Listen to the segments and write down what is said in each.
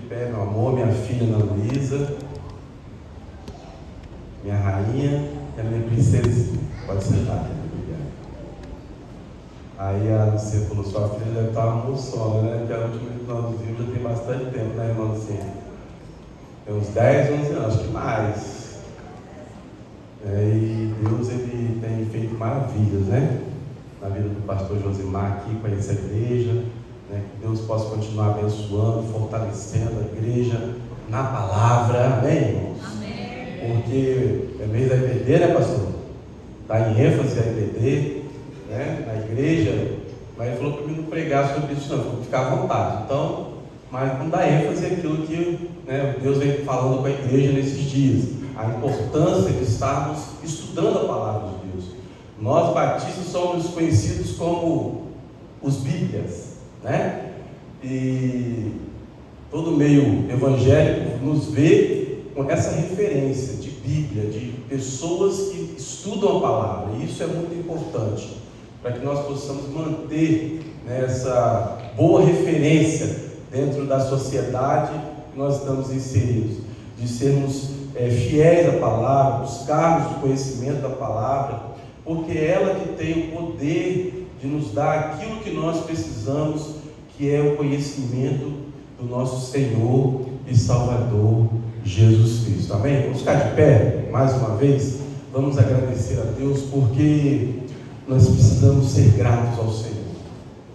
pé, meu amor, minha filha Ana Luísa, minha rainha e a minha princesinha. Pode sentar, obrigado. Aí a Lucia falou, sua filha deve estar almoçando, né? Porque a última que nós vimos já tem bastante tempo, né, irmã Lucia? Tem uns 10, 11 anos, acho que mais. E Deus, ele tem feito maravilhas, né? Na vida do pastor Josimar aqui, com essa igreja, né? Que Deus possa continuar abençoando, fortalecendo a igreja na palavra, amém, irmãos? Amém. Porque é mês da EBD, né, pastor? Está em ênfase a EBD, né? Na igreja, mas ele falou para mim não pregar sobre isso, não, vou ficar à vontade. Então, mas não dá ênfase àquilo que, né, Deus vem falando com a igreja nesses dias, a importância de estarmos estudando a palavra de Deus. Nós batistas somos conhecidos como os Bíblias, né? E todo meio evangélico nos vê com essa referência de Bíblia, de pessoas que estudam a palavra, e isso é muito importante para que nós possamos manter, né, essa boa referência dentro da sociedade que nós estamos inseridos, de sermos fiéis à palavra, buscarmos o conhecimento da palavra, porque é ela que tem o poder de nos dar aquilo que nós precisamos, que é o conhecimento do nosso Senhor e Salvador Jesus Cristo. Amém? Vamos ficar de pé mais uma vez. Vamos agradecer a Deus, porque nós precisamos ser gratos ao Senhor.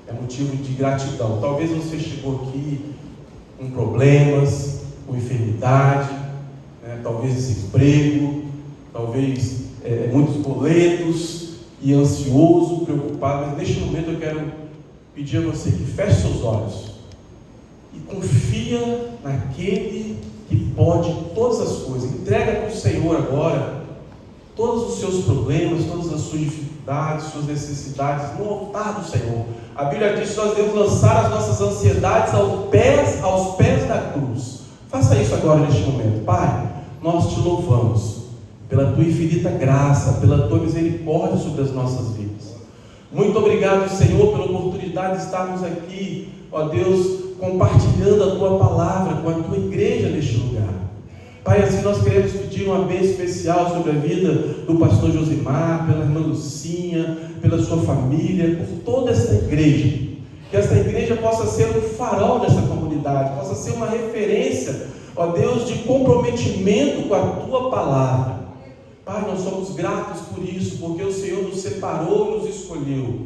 É motivo de gratidão. Talvez você chegou aqui com problemas, com enfermidade, né? Talvez desemprego, talvez muitos boletos, e ansioso, preocupado, mas neste momento eu quero pedir a você que feche seus olhos e confia naquele que pode todas as coisas. Entrega para o Senhor agora todos os seus problemas, todas as suas dificuldades, suas necessidades no altar do Senhor. A Bíblia diz que nós devemos lançar as nossas ansiedades aos pés da cruz. Faça isso agora neste momento. Pai, nós te louvamos pela tua infinita graça, pela tua misericórdia sobre as nossas vidas. Muito obrigado, Senhor, pela oportunidade de estarmos aqui, ó Deus, compartilhando a tua palavra com a tua igreja neste lugar. Pai, assim nós queremos pedir uma bênção especial sobre a vida do pastor Josimar, pela irmã Lucinha, pela sua família, por toda essa igreja. Que essa igreja possa ser um farol dessa comunidade, possa ser uma referência, ó Deus, de comprometimento com a tua palavra. Pai, nós somos gratos por isso, porque o Senhor nos separou e nos escolheu.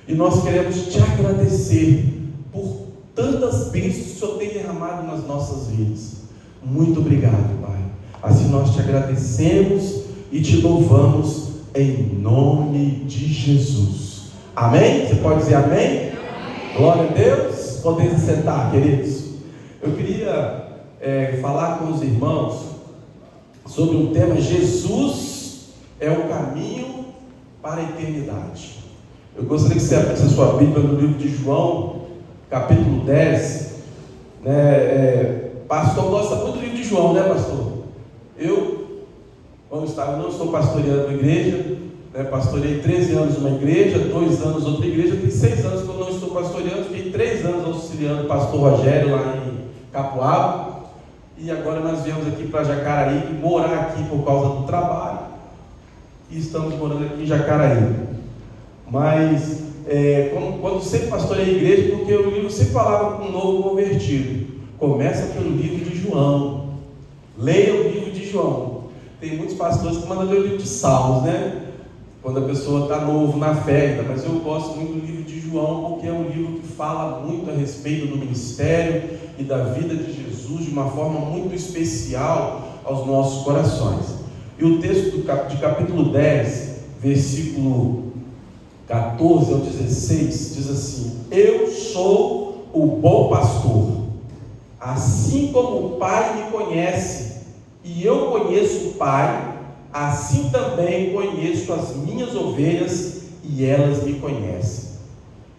E nós queremos te agradecer por tantas bênçãos que o Senhor tem derramado nas nossas vidas. Muito obrigado, Pai. Assim nós te agradecemos e te louvamos em nome de Jesus. Amém? Você pode dizer amém? Amém. Glória a Deus. Podem se sentar, queridos. Eu queria falar com os irmãos sobre um tema: Jesus é o caminho para a eternidade. Eu gostaria que você abrisse a sua Bíblia no livro de João, capítulo 10, pastor gosta muito do livro de João, né, pastor? Eu não estou pastoreando uma igreja, né? Pastorei 13 anos uma igreja, 2 anos outra igreja, tem 6 anos que eu não estou pastoreando, fiquei 3 anos auxiliando o pastor Rogério lá em Capoava, e agora nós viemos aqui para Jacaraí, morar aqui por causa do trabalho, e estamos morando aqui em Jacaraí. Mas quando sempre pastorei a igreja, porque o livro sempre falava com um novo convertido, começa pelo livro de João, leia o livro de João. Tem muitos pastores que mandam ler o livro de Salmos, né? Quando a pessoa está novo na fé ainda, mas eu gosto muito do livro de João, porque é um livro que fala muito a respeito do ministério e da vida de Jesus de uma forma muito especial aos nossos corações. E o texto de capítulo 10, versículo 14 ao 16, diz assim: eu sou o bom pastor, assim como o Pai me conhece, e eu conheço o Pai, assim também conheço as minhas ovelhas, e elas me conhecem.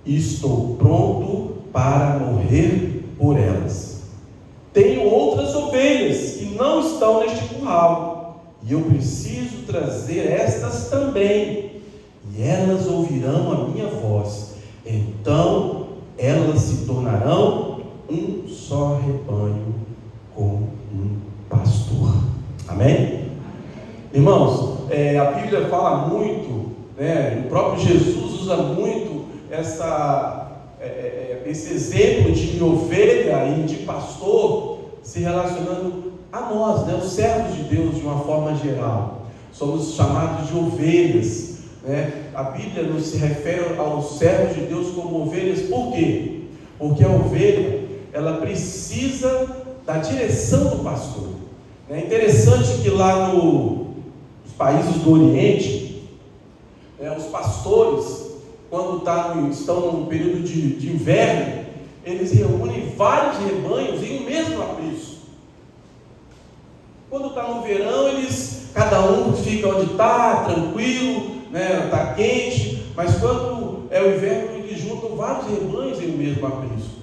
E estou pronto para morrer por elas. Tenho outras ovelhas que não estão neste curral, e eu preciso trazer estas também, e elas ouvirão a minha voz. Então elas se tornarão um só rebanho com um pastor. Amém? Irmãos, a Bíblia fala muito, né? O próprio Jesus usa muito esse exemplo de ovelha e de pastor, se relacionando a nós, né? Os servos de Deus de uma forma geral. Somos chamados de ovelhas, né? A Bíblia nos se refere aos servos de Deus como ovelhas. Por quê? Porque a ovelha, ela precisa da direção do pastor. É interessante que lá nos países do Oriente, os pastores, quando estão no período de inverno, eles reúnem vários rebanhos em um mesmo aprisco. Quando está no verão, cada um fica onde está, tranquilo, está quente, mas quando é o inverno, eles juntam vários rebanhos em um mesmo aprisco.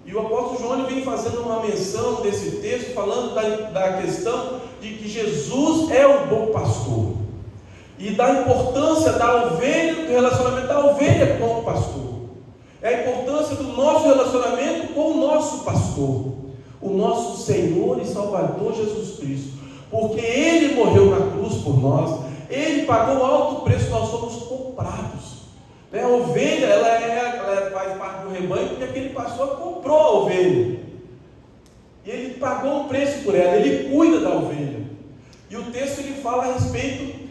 E o apóstolo João vem fazendo uma menção desse texto, falando da questão de que Jesus é o bom pastor, e da importância da ovelha, do relacionamento da ovelha com o pastor, é a importância do nosso relacionamento com o nosso pastor, o nosso Senhor e Salvador Jesus Cristo, porque Ele morreu na cruz por nós, Ele pagou alto preço, nós somos comprados. A ovelha, ela faz parte do rebanho porque aquele pastor comprou a ovelha, e ele pagou um preço por ela, ele cuida da ovelha. E o texto ele fala a respeito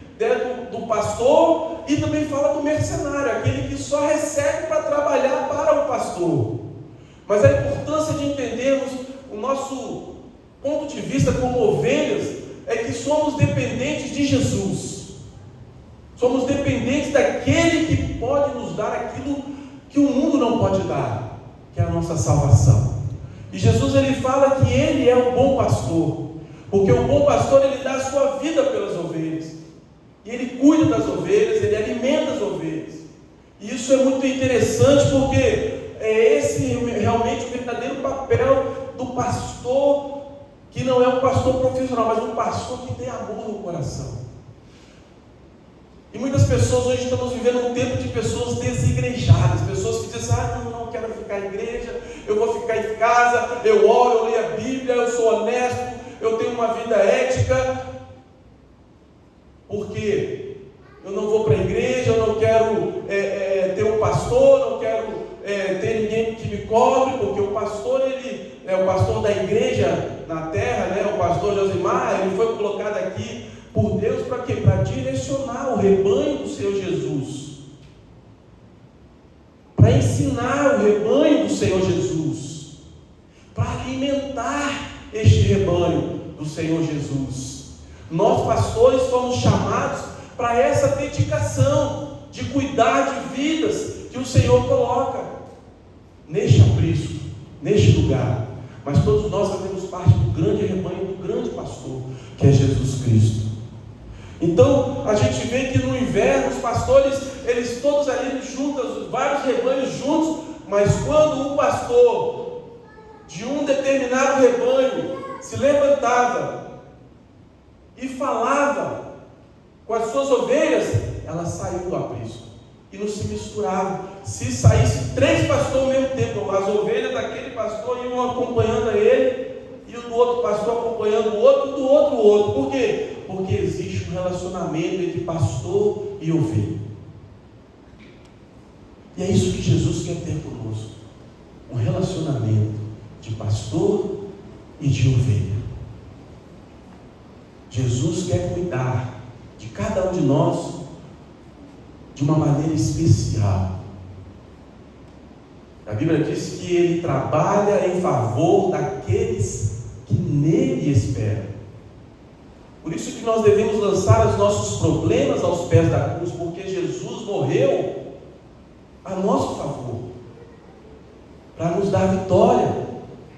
do pastor, e também fala do mercenário, aquele que só recebe para trabalhar para o pastor. Mas a importância de entendermos o nosso ponto de vista como ovelhas é que somos dependentes de Jesus. Somos dependentes daquele que pode nos dar aquilo que o mundo não pode dar, que é a nossa salvação. E Jesus ele fala que Ele é o bom pastor, porque o bom pastor ele dá a sua vida pelas ovelhas, e Ele cuida das ovelhas, Ele alimenta as ovelhas. E isso é muito interessante, porque é esse realmente o verdadeiro papel do pastor, que não é um pastor profissional, mas um pastor que tem amor no coração. E muitas pessoas, hoje estamos vivendo um tempo de pessoas desigrejadas, pessoas que dizem, não quero ficar em igreja, eu vou ficar em casa, eu oro, eu leio a Bíblia, eu sou honesto, eu tenho uma vida ética, porque eu não vou para a igreja, eu não quero ter um pastor, não quero ter ninguém que me cobre, porque o pastor, ele é o pastor da igreja na terra, o pastor Josimar, ele foi colocado aqui por Deus para quê? Para direcionar o rebanho do Senhor Jesus, para ensinar o rebanho do Senhor Jesus, para alimentar este rebanho do Senhor Jesus. Nós pastores fomos chamados para essa dedicação de cuidar de vidas que o Senhor coloca neste aprisco, neste lugar. Mas todos nós fazemos parte do grande rebanho, do grande pastor, que é Jesus Cristo. Então, a gente vê que no inverno, os pastores, eles todos ali juntam, vários rebanhos juntos, mas quando o pastor de um determinado rebanho se levantava e falava com as suas ovelhas, elas saíam do aprisco e não se misturavam. Se saísse 3 pastores ao mesmo tempo, as ovelhas daquele pastor iam acompanhando a ele, e o do outro pastor acompanhando o outro, do outro o outro. Por quê? Porque existe um relacionamento entre pastor e ovelha. E é isso que Jesus quer ter conosco, um relacionamento de pastor e de ovelha. Jesus quer cuidar de cada um de nós de uma maneira especial. A Bíblia diz que Ele trabalha em favor daqueles que nele esperam. Por isso que nós devemos lançar os nossos problemas aos pés da cruz, porque Jesus morreu a nosso favor, para nos dar vitória,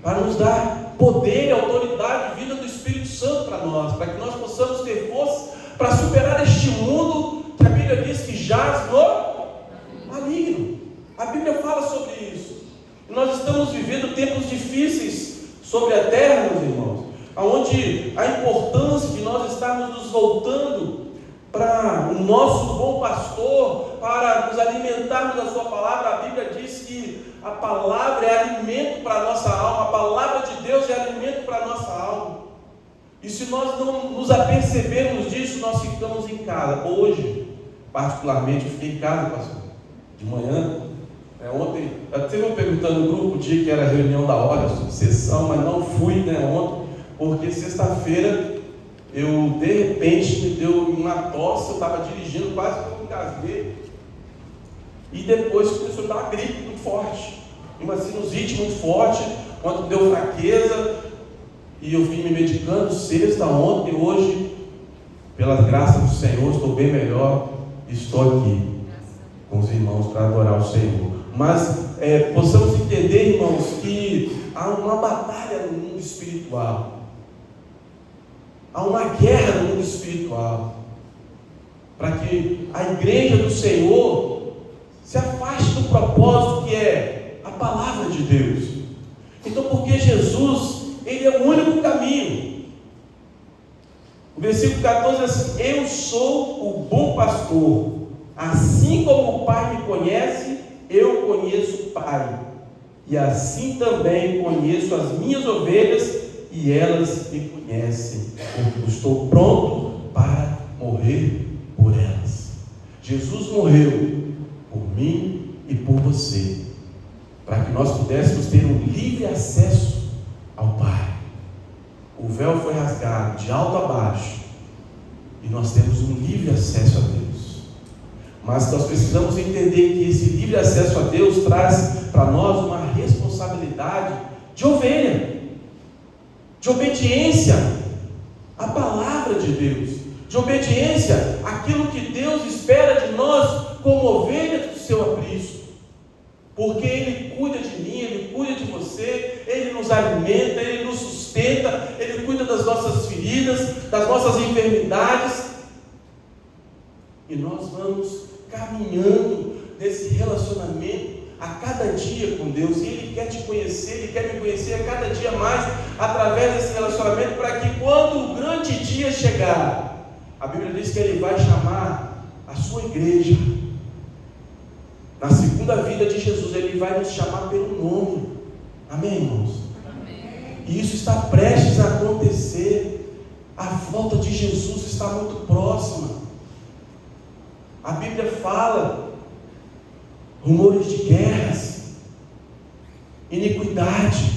para nos dar poder, autoridade, vida do Espírito Santo para nós, para que nós possamos ter força para superar este mundo que a Bíblia diz que jaz no maligno. A Bíblia fala sobre isso. E nós estamos vivendo tempos difíceis sobre a terra, meus irmãos, onde a importância de nós estarmos nos voltando para o nosso bom pastor, para nos alimentarmos da sua palavra. A Bíblia diz que a palavra é alimento para a nossa alma, a palavra de Deus é alimento para a nossa alma. E se nós não nos apercebermos disso, nós ficamos em casa. Hoje, particularmente, eu fiquei em casa, pastor, de manhã. Ontem, até me perguntando no grupo o dia que era a reunião da hora, sessão, mas não fui, ontem, porque sexta-feira eu, de repente, me deu uma tosse, eu estava dirigindo, quase que eu engasguei, e depois começou a dar uma gripe muito forte, uma sinusite muito forte, quando deu fraqueza, e eu vim me medicando sexta, ontem, hoje, pelas graças do Senhor, estou bem melhor, estou aqui com os irmãos para adorar o Senhor. Mas possamos entender, irmãos, que há uma batalha no mundo espiritual, há uma guerra no mundo espiritual, para que a igreja do Senhor se afaste do propósito que é a palavra de Deus. Então, porque Jesus, Ele é o único caminho. O versículo 14 diz assim: eu sou o bom pastor, assim como o Pai me conhece, eu conheço o Pai, e assim também conheço as minhas ovelhas, e elas me conhecem, porque eu estou pronto para morrer por elas. Jesus morreu por mim e por você, para que nós pudéssemos ter um livre acesso ao Pai. O véu foi rasgado de alto a baixo, e nós temos um livre acesso a Deus. Mas nós precisamos entender que esse livre acesso a Deus traz para nós uma responsabilidade de ovelha, de obediência à palavra de Deus, de obediência àquilo que Deus espera de nós como ovelhas do seu aprisco, porque Ele cuida de mim, Ele cuida de você, Ele nos alimenta, Ele nos sustenta, Ele cuida das nossas feridas, das nossas enfermidades, e nós vamos caminhando nesse relacionamento a cada dia com Deus, e Ele quer te conhecer, Ele quer me conhecer a cada dia mais, através desse relacionamento, para que quando o grande dia chegar, a Bíblia diz que Ele vai chamar a sua igreja, na segunda vida de Jesus, Ele vai nos chamar pelo nome, amém, irmãos? Amém. E isso está prestes a acontecer, a volta de Jesus está muito próxima. A Bíblia fala rumores de guerras, iniquidade,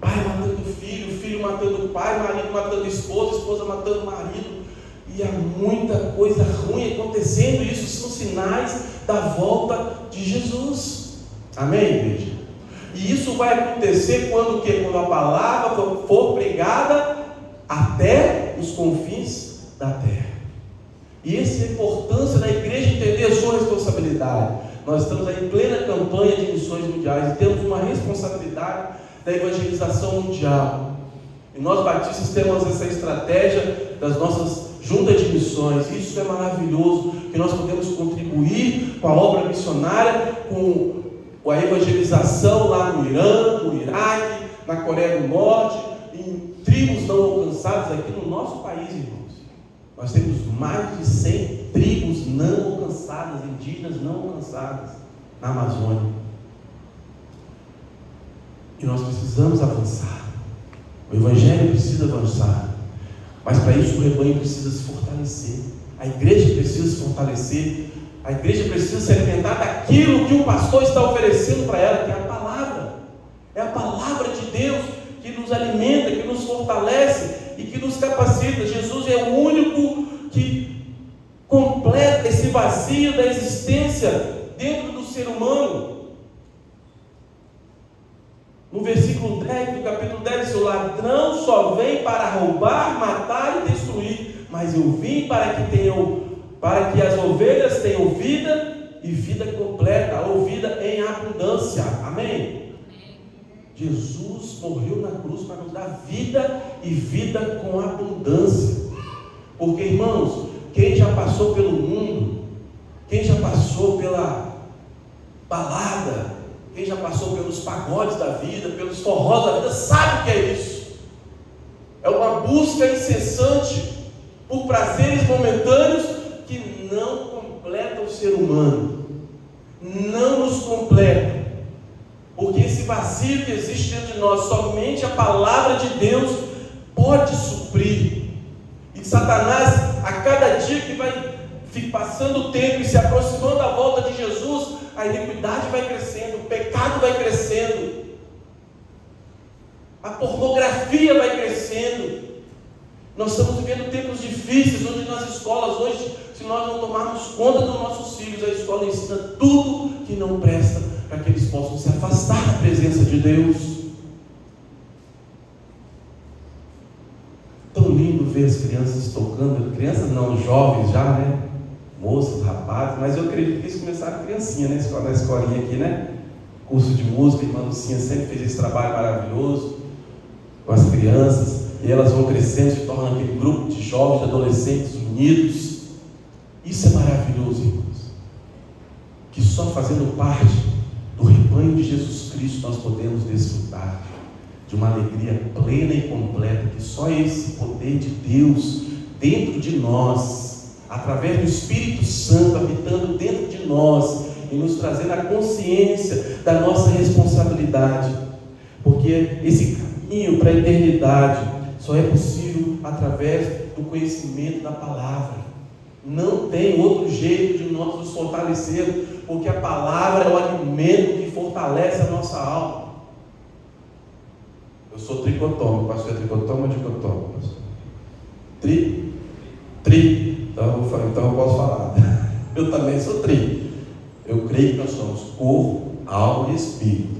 pai matando filho, filho matando pai, marido matando esposa, esposa matando marido, e há muita coisa ruim acontecendo. Isso são sinais da volta de Jesus, amém, igreja? E isso vai acontecer quando a palavra for pregada até os confins da terra. E essa é a importância da igreja entender a sua responsabilidade. Nós estamos aí em plena campanha de missões mundiais e temos uma responsabilidade da evangelização mundial. E nós batistas temos essa estratégia das nossas juntas de missões. Isso é maravilhoso, que nós podemos contribuir com a obra missionária, com a evangelização lá no Irã, no Iraque, na Coreia do Norte, em tribos não alcançadas aqui no nosso país, irmãos. Nós temos mais de 100 tribos não alcançadas, indígenas não alcançadas na Amazônia. E nós precisamos avançar. O Evangelho precisa avançar. Mas para isso o rebanho precisa se fortalecer. A igreja precisa se fortalecer. A igreja precisa se alimentar daquilo que o pastor está oferecendo para ela, que é a palavra. É a palavra de Deus que nos alimenta, que nos fortalece e que nos capacita. Jesus é o único que completa esse vazio da existência dentro do ser humano. No versículo 10 do capítulo 10 diz: o ladrão só vem para roubar, matar e destruir, mas eu vim para que as ovelhas tenham vida e vida completa, ou vida em abundância. Amém? Jesus morreu na cruz para nos dar vida e vida com abundância. Porque, irmãos, quem já passou pelo mundo, quem já passou pela balada, quem já passou pelos pagodes da vida, pelos forrós da vida, sabe o que é isso. É uma busca incessante por prazeres momentâneos que não completa o ser humano. não nos completa, porque esse vazio que existe dentro de nós, somente a palavra de Deus pode suprir. E Satanás, a cada dia que vai passando o tempo e se aproximando da volta de Jesus, a iniquidade vai crescendo, o pecado vai crescendo, a pornografia vai crescendo. Nós estamos vivendo tempos difíceis, onde nas escolas hoje, se nós não tomarmos conta dos nossos filhos, a escola ensina tudo que não presta, para que eles possam se afastar da presença de Deus. Tão lindo ver as crianças tocando, crianças não, jovens já, né? Moças, rapazes, mas eu acredito que eles começaram criancinha, né? Na escolinha aqui, né? Curso de música, a irmã Lucinha sempre fez esse trabalho maravilhoso com as crianças, e elas vão crescendo, se tornam aquele grupo de jovens, de adolescentes unidos. Isso é maravilhoso, irmãos, que só fazendo parte do rebanho de Jesus Cristo nós podemos desfrutar de uma alegria plena e completa, que só esse poder de Deus dentro de nós, através do Espírito Santo habitando dentro de nós e nos trazendo a consciência da nossa responsabilidade, porque esse caminho para a eternidade só é possível através do conhecimento da palavra. Não tem outro jeito de nós nos fortalecermos, porque a palavra é o alimento que fortalece a nossa alma. Eu sou tricotômico. Pastor, é tricotômico ou dicotômico? Tri. Então eu posso falar. Eu também sou tri. Eu creio que nós somos corpo, alma e espírito.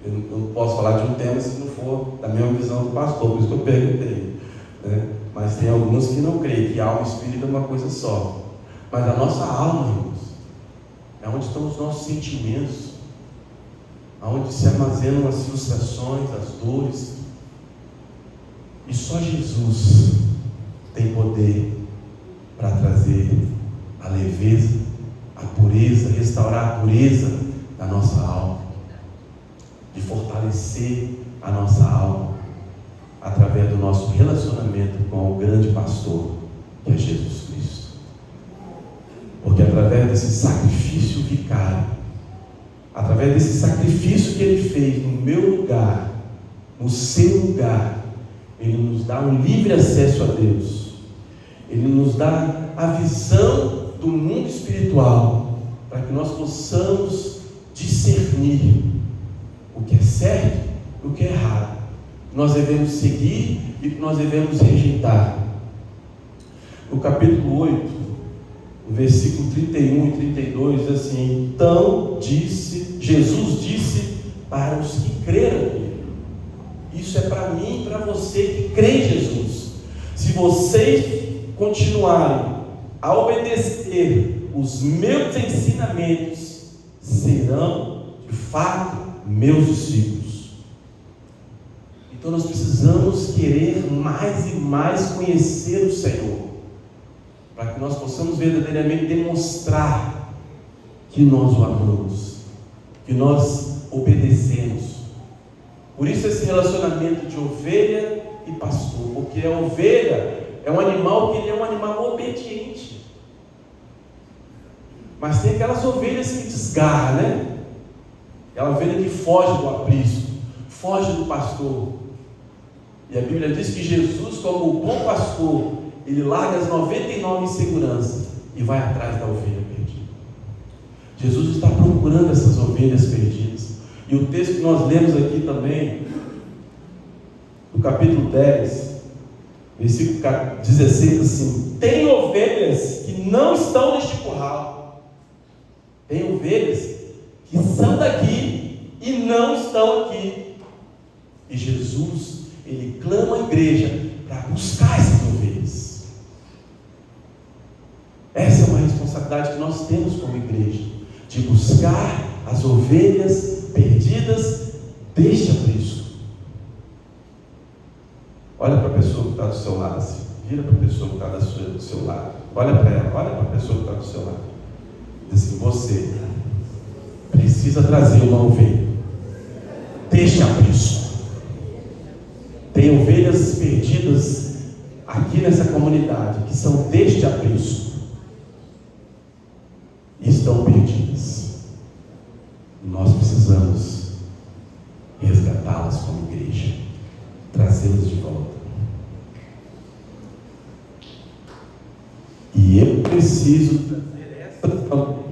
Eu não posso falar de um tema se não for da mesma visão do pastor, por isso que eu perguntei, né? Mas tem alguns que não creem que alma e espírito é uma coisa só. Mas a nossa alma, irmãos, é onde estão os nossos sentimentos, aonde se armazenam as frustrações, as dores. E só Jesus tem poder para trazer a leveza, a pureza, restaurar a pureza da nossa alma, de fortalecer a nossa alma através do nosso relacionamento com o grande pastor, que é Jesus Cristo. Porque através desse sacrifício vicário, através desse sacrifício que Ele fez no meu lugar, no seu lugar, Ele nos dá um livre acesso a Deus. Ele nos dá a visão do mundo espiritual, para que nós possamos discernir o que é certo e o que é errado, que nós devemos seguir e que nós devemos rejeitar. No capítulo 8, no versículo 31 e 32, diz assim: então Jesus disse para os que creram nele. Isso é para mim e para você que crê em Jesus. Se vocês continuarem a obedecer os meus ensinamentos, serão de fato meus discípulos. Então nós precisamos querer mais e mais conhecer o Senhor, para que nós possamos verdadeiramente demonstrar que nós o amamos, que nós obedecemos. Por isso esse relacionamento de ovelha e pastor, porque a ovelha é um animal que ele é um animal obediente. Mas tem aquelas ovelhas que desgarram, né? Aquela ovelha que foge do aprisco, foge do pastor. E a Bíblia diz que Jesus, como o bom pastor, ele larga as 99 em segurança e vai atrás da ovelha perdida. Jesus está procurando essas ovelhas perdidas. E o texto que nós lemos aqui também, no capítulo 10, versículo 16, assim: tem ovelhas que não estão neste curral. Tem ovelhas que são daqui e não estão aqui. E Jesus, ele clama a igreja para buscar essas ovelhas. Essa é uma responsabilidade que nós temos como igreja, de buscar as ovelhas perdidas deste aprisco. Olha para a pessoa que está do seu lado assim. Vira para a pessoa que está do seu lado. Olha para ela, olha para a pessoa que está do seu lado. Diz assim: você precisa trazer uma ovelha deste aprisco. Tem ovelhas perdidas aqui nessa comunidade que são deste aprisco e estão perdidas. resgatá-las como igreja, trazê-las de volta. E eu preciso trazer essas também.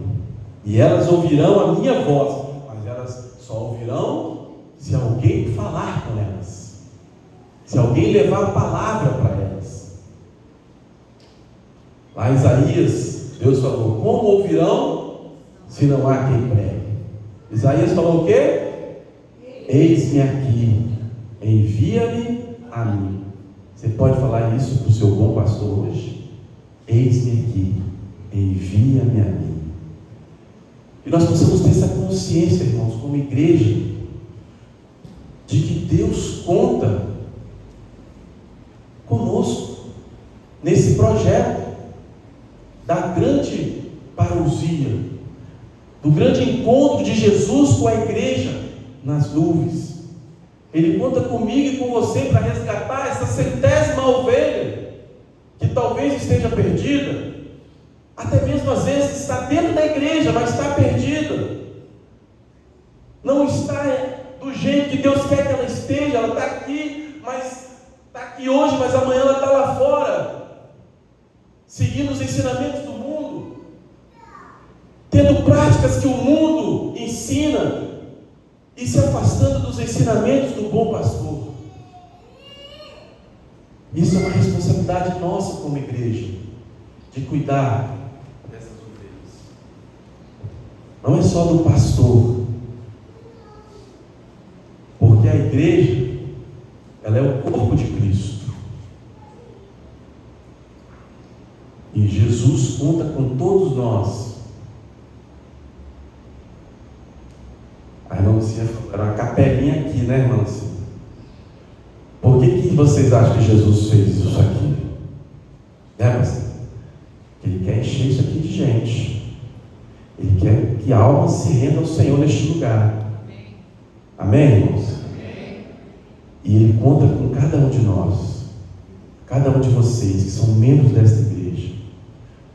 E elas ouvirão a minha voz, mas elas só ouvirão se alguém falar com elas, se alguém levar a palavra para elas. Lá em Isaías, Deus falou: como ouvirão se não há quem pregue? Isaías falou o quê? Eis-me aqui, envia-me a mim. Você pode falar isso para o seu bom pastor hoje? Eis-me aqui, envia-me a mim. E nós possamos ter essa consciência, irmãos, como igreja, de que Deus conta conosco nesse projeto da grande parousia, do grande encontro de Jesus com a igreja nas nuvens. Ele conta comigo e com você para resgatar essa 100ª ovelha que talvez esteja perdida, até mesmo às vezes está dentro da igreja, mas está perdida, não está do jeito que Deus quer que ela esteja. Ela está aqui, mas está aqui hoje, mas amanhã ela está lá fora, seguindo os ensinamentos do mundo, tendo práticas que o mundo ensina e se afastando dos ensinamentos do bom pastor. Isso é uma responsabilidade nossa como igreja, de cuidar dessas ovelhas. Não é só do pastor, porque a igreja, ela é o corpo de Cristo, e Jesus conta com todos nós. A irmã Lucia falou, era uma capelinha aqui, né, irmã Lucia? Por que vocês acham que Jesus fez isso aqui? Né, mas Ele quer encher isso aqui de gente. Ele quer que a alma se renda ao Senhor neste lugar. Amém, irmãos? Amém. E Ele conta com cada um de nós, cada um de vocês que são membros desta igreja,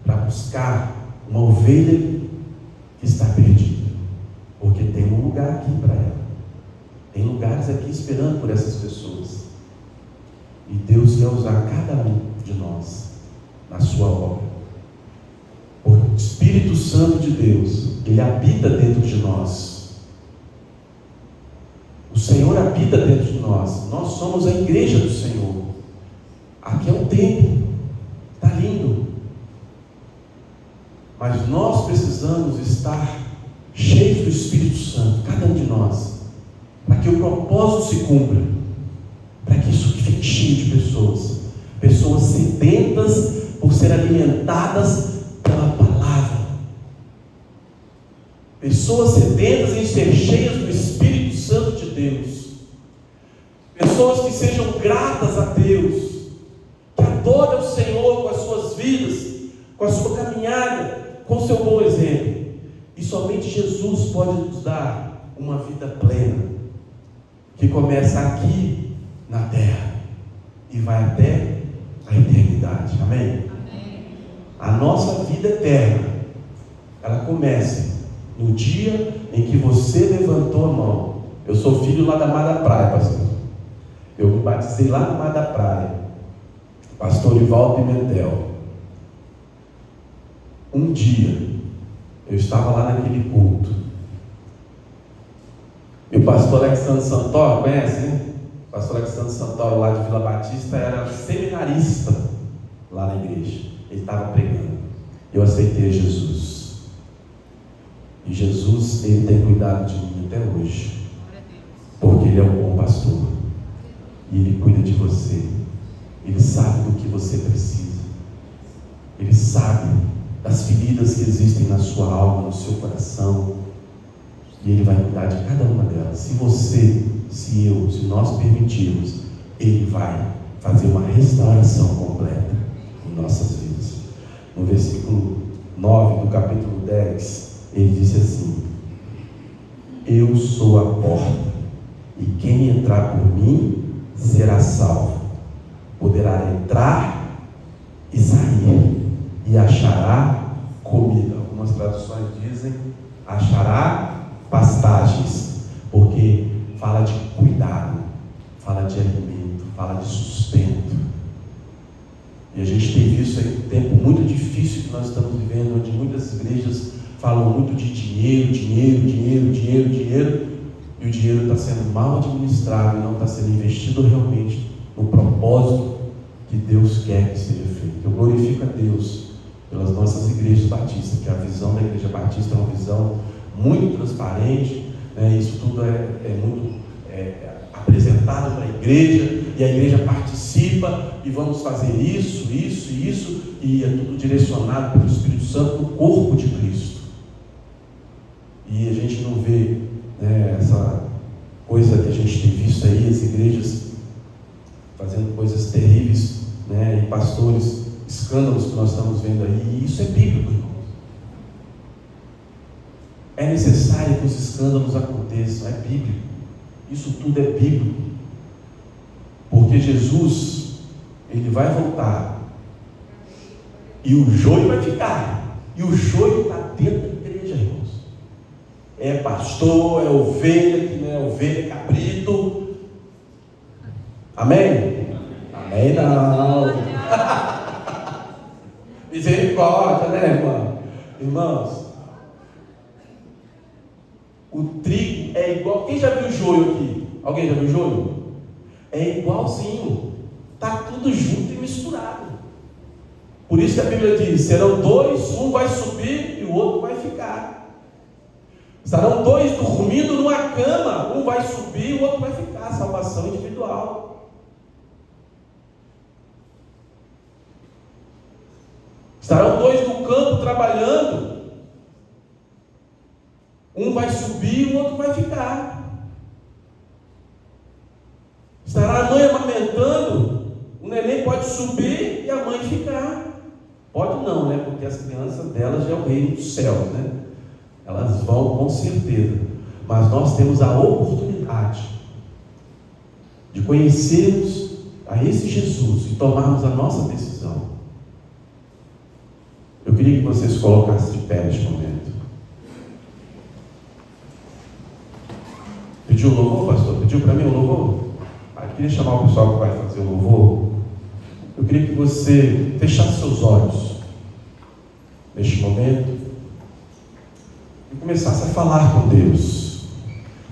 para buscar uma ovelha que está perdida, porque tem um lugar aqui para ela, tem lugares aqui esperando por essas pessoas, e Deus quer usar cada um de nós na sua obra, porque o Espírito Santo de Deus, Ele habita dentro de nós. O Senhor habita dentro de nós. Nós somos a igreja do Senhor. Aqui é um templo, está lindo, mas nós precisamos estar cheios do Espírito Santo, cada um de nós, para que o propósito se cumpra, para que isso fique cheio de pessoas, pessoas sedentas por ser alimentadas pela palavra, pessoas sedentas em ser cheias do Espírito Santo de Deus, pessoas que sejam gratas a Deus, que adorem o Senhor com as suas vidas, com a sua caminhada, com o seu bom exemplo. E somente Jesus pode nos dar uma vida plena, que começa aqui na terra e vai até a eternidade. Amém? Amém. A nossa vida eterna, ela começa no dia em que você levantou a mão. Eu sou filho lá da Mar da Praia, pastor. Eu me batizei lá na Mar da Praia, pastor Ivaldo Pimentel. Um dia eu estava lá naquele culto, e o pastor Alexandre Santoro, conhece, né? O pastor Alexandre Santoro, lá de Vila Batista, era seminarista lá na igreja. Ele estava pregando. Eu aceitei Jesus, e Jesus, Ele tem cuidado de mim até hoje, porque Ele é um bom pastor, e Ele cuida de você. Ele sabe do que você precisa, Ele sabe das feridas que existem na sua alma, no seu coração, e Ele vai cuidar de cada uma delas. Se você, se eu, se nós permitirmos, Ele vai fazer uma restauração completa em nossas vidas. No versículo 9 do capítulo 10, Ele disse assim: eu sou a porta, e quem entrar por mim será salvo, poderá entrar e sair, e achará comida. Algumas traduções dizem achará pastagens, porque fala de cuidado, fala de alimento, fala de sustento. E a gente tem visto aí um tempo muito difícil que nós estamos vivendo, onde muitas igrejas falam muito de dinheiro, e o dinheiro está sendo mal administrado e não está sendo investido realmente no propósito que Deus quer que seja feito. Eu glorifico a Deus pelas nossas igrejas batistas, que a visão da igreja batista é uma visão muito transparente, né? Isso tudo é muito apresentado para a igreja, e a igreja participa, e vamos fazer isso, e é tudo direcionado pelo Espírito Santo no corpo de Cristo. E a gente não vê, né, essa coisa que a gente tem visto aí, as igrejas fazendo coisas terríveis, né, e pastores, escândalos que nós estamos vendo aí, e isso é bíblico, irmãos. É necessário que os escândalos aconteçam, é bíblico. Isso tudo é bíblico. Porque Jesus, Ele vai voltar, e o joio vai ficar, e o joio está dentro da igreja, irmãos. É pastor, é ovelha, que não é ovelha, é cabrito. Amém? Amém não. Misericórdia, né, irmão? Irmãos, o trigo é igual. Quem já viu joio aqui? Alguém já viu joio? É igualzinho. Está tudo junto e misturado. Por isso que a Bíblia diz: serão dois, um vai subir e o outro vai ficar. Estarão dois dormindo numa cama, um vai subir e o outro vai ficar. Salvação individual. Estarão dois no campo trabalhando, um vai subir e o outro vai ficar. Estará a mãe amamentando, o neném pode subir e a mãe ficar. Pode não, né? Porque as crianças delas já é o reino dos céus, né? Elas vão com certeza. Mas nós temos a oportunidade de conhecermos a esse Jesus e tomarmos a nossa decisão. Eu queria que vocês colocassem de pé neste momento. Pediu o louvor, pastor? Pediu para mim o louvor? Eu queria chamar o pessoal que vai fazer o louvor. Eu queria que você fechasse seus olhos neste momento e começasse a falar com Deus.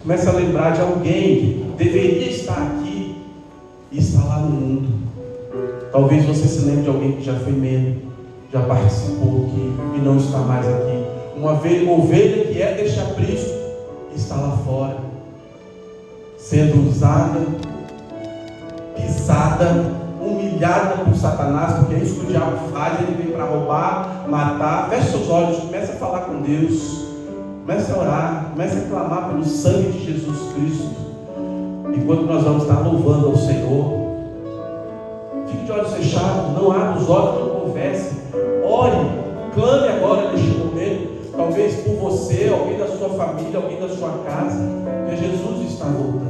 Comece a lembrar de alguém que deveria estar aqui e está lá no mundo. Talvez você se lembre de alguém que já foi membro, já participou aqui e não está mais aqui. Uma ovelha que é deste aprisco e está lá fora, sendo usada, pisada, humilhada por Satanás, porque é isso que o diabo faz. Ele vem para roubar, matar. Feche seus olhos, comece a falar com Deus, comece a orar, comece a clamar pelo sangue de Jesus Cristo, enquanto nós vamos estar louvando ao Senhor. Fique de olhos fechados, não abra os olhos, não converse, ore, clame agora neste momento, talvez por você, alguém da sua família, alguém da sua casa, porque Jesus está voltando,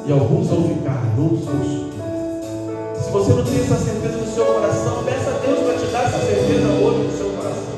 e alguns vão ficar, outros vão subir. Se você não tem essa certeza no seu coração, peça a Deus para te dar essa certeza hoje no seu coração.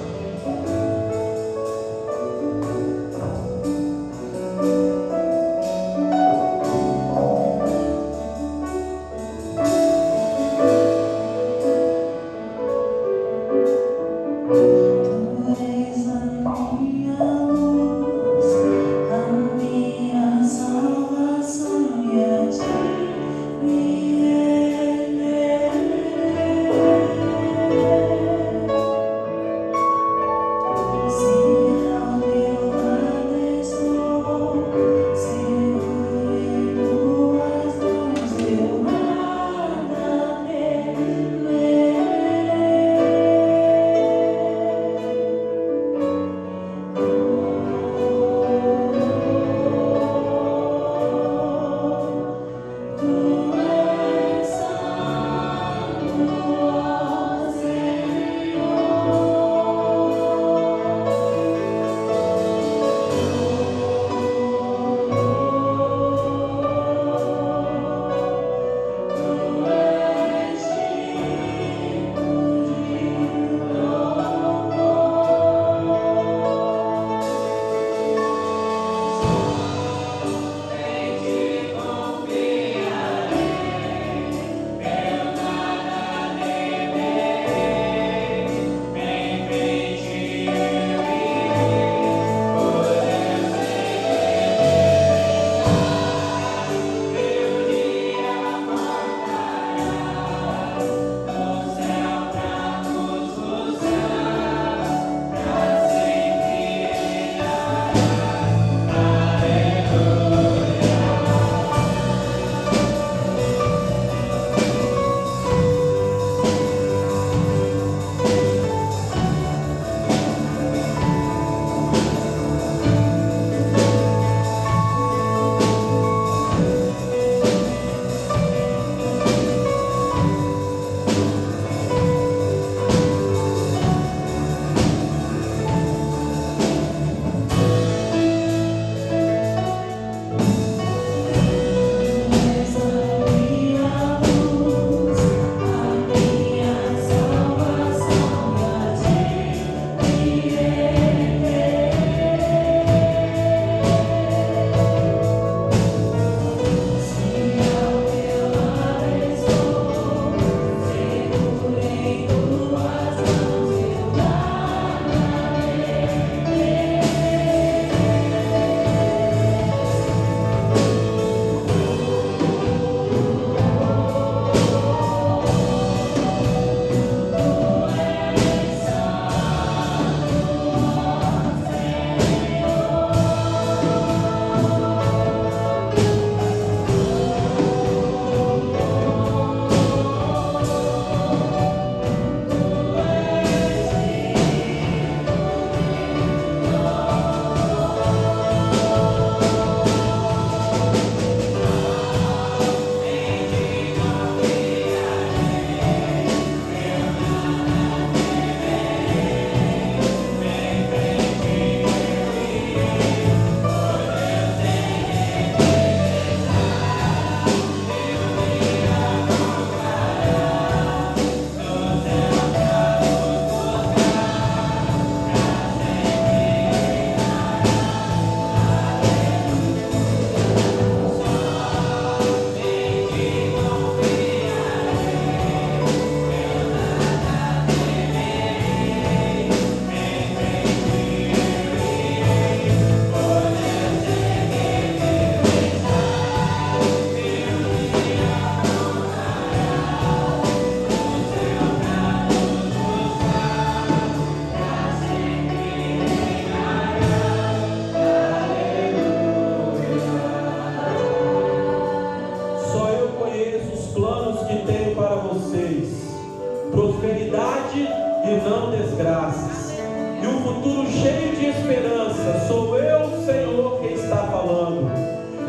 prosperidade e não desgraças, e um futuro cheio de esperança. Sou eu, Senhor, quem está falando.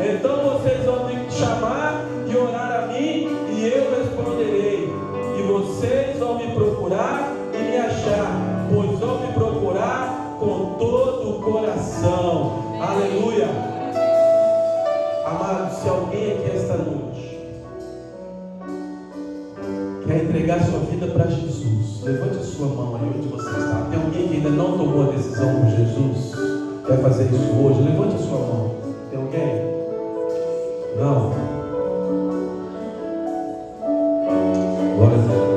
Então vocês vão me chamar e orar a mim, e eu responderei. E vocês vão me procurar e me achar, pois vão me procurar com todo o coração. Aleluia. Amado, se alguém aqui esta noite quer entregar sua vida para Jesus, levante a sua mão aí onde você está. Tem alguém que ainda não tomou a decisão por Jesus? Quer fazer isso hoje? Levante a sua mão. Tem alguém? Não? Glória a Deus.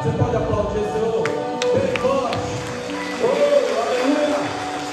Você pode aplaudir, Senhor.